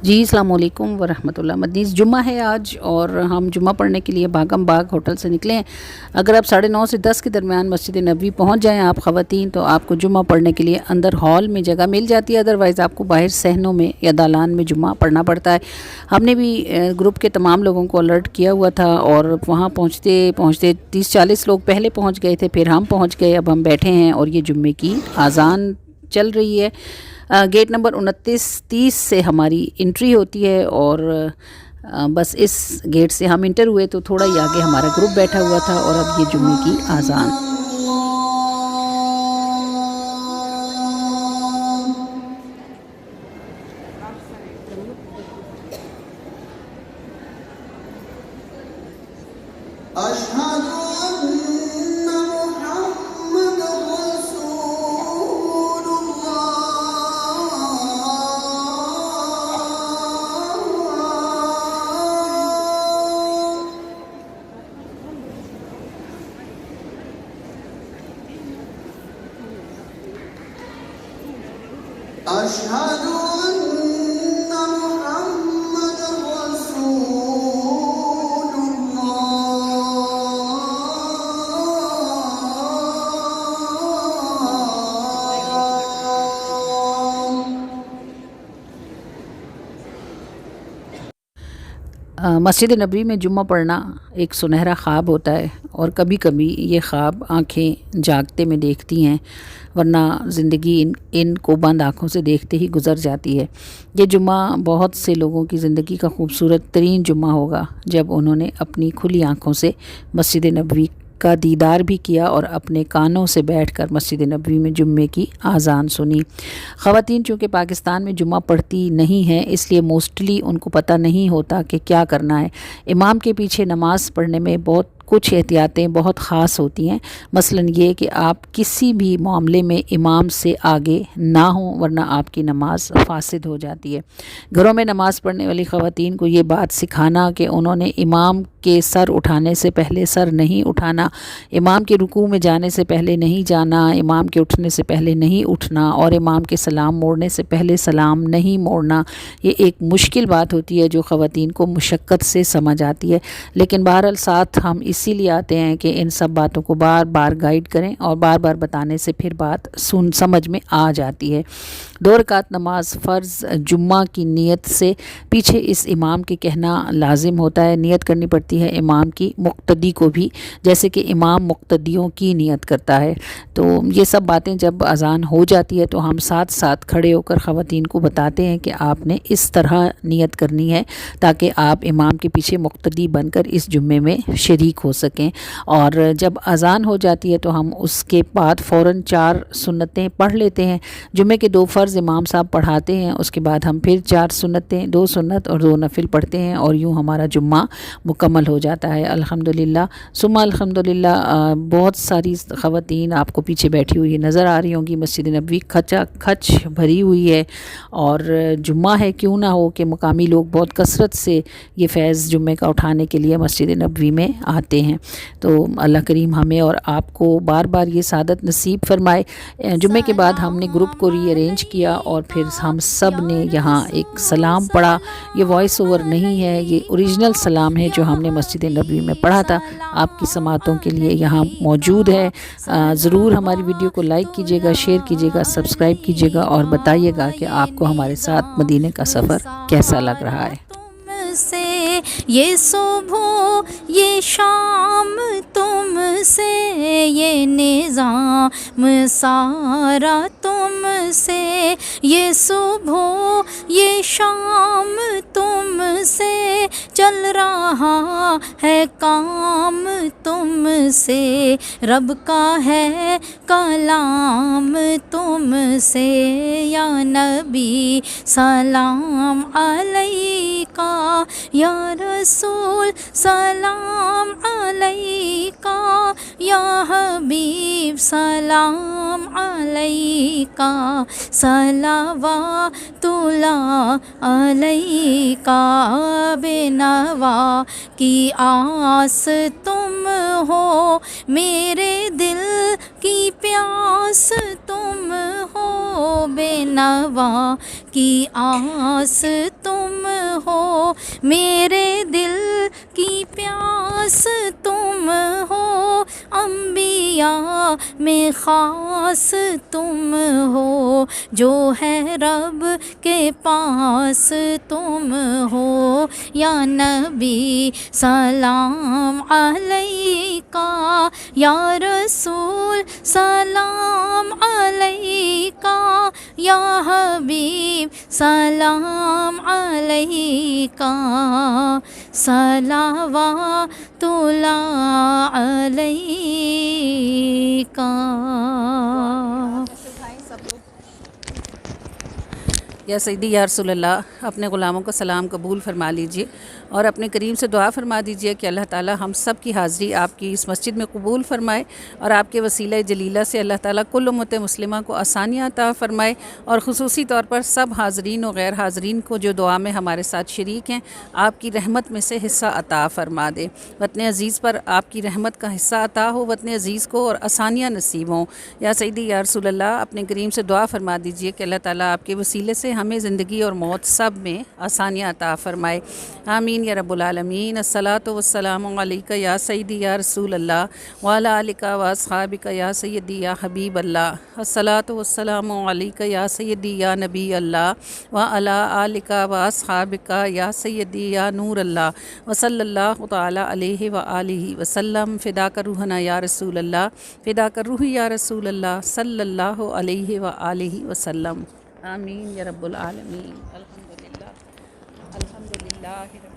جی السلام علیکم ورحمۃ اللہ مدنیس جمعہ ہے آج، اور ہم جمعہ پڑھنے کے لیے بھاگم باغ ہوٹل سے نکلے ہیں۔ اگر آپ 9:30 سے 10 کے درمیان مسجد نبوی پہنچ جائیں آپ خواتین، تو آپ کو جمعہ پڑھنے کے لیے اندر ہال میں جگہ مل جاتی ہے، ادروائز آپ کو باہر صحنوں میں یا دالان میں جمعہ پڑھنا پڑتا ہے۔ ہم نے بھی گروپ کے تمام لوگوں کو الرٹ کیا ہوا تھا، اور وہاں پہنچتے پہنچتے 30-40 لوگ پہلے پہنچ گئے تھے، پھر ہم پہنچ گئے۔ اب ہم بیٹھے ہیں اور یہ جمعے کی اذان چل رہی ہے۔ گیٹ نمبر 29-30 سے ہماری انٹری ہوتی ہے، اور بس اس گیٹ سے ہم انٹر ہوئے تو تھوڑا ہی آگے ہمارا گروپ بیٹھا ہوا تھا، اور اب یہ جمعے کی اذان۔ أشهد أن محمد رسول مسجد نبوی میں جمعہ پڑھنا ایک سنہرا خواب ہوتا ہے، اور کبھی کبھی یہ خواب آنکھیں جاگتے میں دیکھتی ہیں، ورنہ زندگی ان کو بند آنکھوں سے دیکھتے ہی گزر جاتی ہے۔ یہ جمعہ بہت سے لوگوں کی زندگی کا خوبصورت ترین جمعہ ہوگا، جب انہوں نے اپنی کھلی آنکھوں سے مسجد نبوی کا دیدار بھی کیا اور اپنے کانوں سے بیٹھ کر مسجد نبوی میں جمعے کی اذان سنی۔ خواتین چونکہ پاکستان میں جمعہ پڑھتی نہیں ہیں، اس لیے موسٹلی ان کو پتہ نہیں ہوتا کہ کیا کرنا ہے۔ امام کے پیچھے نماز پڑھنے میں بہت کچھ احتیاطیں بہت خاص ہوتی ہیں، مثلاً یہ کہ آپ کسی بھی معاملے میں امام سے آگے نہ ہوں، ورنہ آپ کی نماز فاسد ہو جاتی ہے۔ گھروں میں نماز پڑھنے والی خواتین کو یہ بات سکھانا کہ انہوں نے امام کے سر اٹھانے سے پہلے سر نہیں اٹھانا، امام کے رکوع میں جانے سے پہلے نہیں جانا، امام کے اٹھنے سے پہلے نہیں اٹھنا، اور امام کے سلام موڑنے سے پہلے سلام نہیں موڑنا۔ یہ ایک مشکل بات ہوتی ہے جو خواتین کو مشقت سے سمجھ آتی ہے، لیکن بہرحال ساتھ ہم اسی لیے آتے ہیں کہ ان سب باتوں کو بار بار گائیڈ کریں، اور بار بار بتانے سے پھر بات سمجھ میں آ جاتی ہے۔ 2 رکعت نماز فرض جمعہ کی نیت سے پیچھے اس امام کے کہنا لازم ہوتا ہے۔ نیت کرنی پڑتی ہے امام کی، مقتدی کو بھی، جیسے کہ امام مقتدیوں کی نیت کرتا ہے۔ تو یہ سب باتیں جب اذان ہو جاتی ہے تو ہم ساتھ ساتھ کھڑے ہو کر خواتین کو بتاتے ہیں کہ آپ نے اس طرح نیت کرنی ہے، تاکہ آپ امام کے پیچھے مقتدی بن کر اس جمعے میں شریک ہو سکیں۔ اور جب اذان ہو جاتی ہے تو ہم اس کے بعد فوراً 4 سنتیں پڑھ لیتے ہیں۔ جمعے کے 2 فرض امام صاحب پڑھاتے ہیں، اس کے بعد ہم پھر 4 سنتیں، 2 سنت اور 2 نفل پڑھتے ہیں، اور یوں ہمارا جمعہ مکمل ہو جاتا ہے الحمدللہ ثم الحمدللہ۔ بہت ساری خواتین آپ کو پیچھے بیٹھی ہوئی نظر آ رہی ہوں گی۔ مسجد نبوی کھچا کھچ بھری ہوئی ہے، اور جمعہ ہے، کیوں نہ ہو کہ مقامی لوگ بہت کثرت سے یہ فیض جمعے کا اٹھانے کے لیے مسجد نبوی میں آتے ہیں۔ تو اللہ کریم ہمیں اور آپ کو بار بار یہ سعادت نصیب فرمائے۔ جمعے کے بعد ہم نے گروپ کو ری ارینج کیا، اور پھر ہم سب نے یہاں ایک سلام پڑھا۔ یہ وائس اوور نہیں ہے، یہ اوریجنل سلام ہے جو ہم نے مسجد نبوی میں پڑھا تھا، آپ کی سماعتوں کے لیے یہاں موجود ہے۔ ضرور ہماری ویڈیو کو لائک کیجیے گا، شیئر کیجیے گا، سبسکرائب کیجیے گا، اور بتائیے گا کہ آپ کو ہمارے ساتھ مدینے کا سفر کیسا لگ رہا ہے۔ سے یہ صبح یہ شام تم سے، یہ نظام سارا تم سے، یہ صبح یہ شام تم سے، چل رہا ہے کام تم سے، رب کا ہے کلام تم سے، یا نبی سلام علیکہ، یا رسول سلام علیکہ، یا حبیب سلام علیکہ، صلوات اللہ علیکہ، بے نوا کی آس تم ہو، میرے دل کی پیاس تم ہو، بے نوا کی آس تم میرے دل کی پیاس تم ہو، انبیاء میں خاص تم ہو، جو ہے رب کے پاس تم ہو، یا نبی سلام علیکہ، یا رسول سلام علیکہ، یا حبیب سلام علیکہ، صلوات اللہ علیکہ۔ یا سیدی یا رسول اللہ، اپنے غلاموں کا سلام قبول فرما لیجئے اور اپنے کریم سے دعا فرما دیجئے کہ اللہ تعالی ہم سب کی حاضری آپ کی اس مسجد میں قبول فرمائے، اور آپ کے وسیلہ جلیلہ سے اللہ تعالی کل امت مسلمہ کو آسانیاں عطا فرمائے، اور خصوصی طور پر سب حاضرین و غیر حاضرین کو جو دعا میں ہمارے ساتھ شریک ہیں آپ کی رحمت میں سے حصہ عطا فرما دے۔ وطن عزیز پر آپ کی رحمت کا حصہ عطا ہو وطن عزیز کو، اور آسانیاں نصیب ہوں۔ یا سیدی یا رسول اللہ، اپنے کریم سے دعا فرما دیجئے کہ اللہ تعالی آپ کے وسیلے سے ہمیں زندگی اور موت سب میں آسانیاں عطا فرمائے۔ آمین یا رب العالمین۔ الصلاۃ والسلام علیکہ یا سیدی یا رسول اللہ وعلی آلک و اصحابک یا سیدی یا حبیب اللہ۔ الصلاۃ والسلام علیکہ یا سیدی یا نبی اللہ وعلی آلک و اصحابک یا سیدی یا نور اللہ، وصلی اللہ تعالی علیہ وآلہ وسلم۔ فداک روحنا یا رسول اللہ، فداک روحی یا رسول اللہ، صلی اللہ علیہ وآلہ وسلم۔ آمین یا رب العالمین۔ الحمدللہ الحمدللہ۔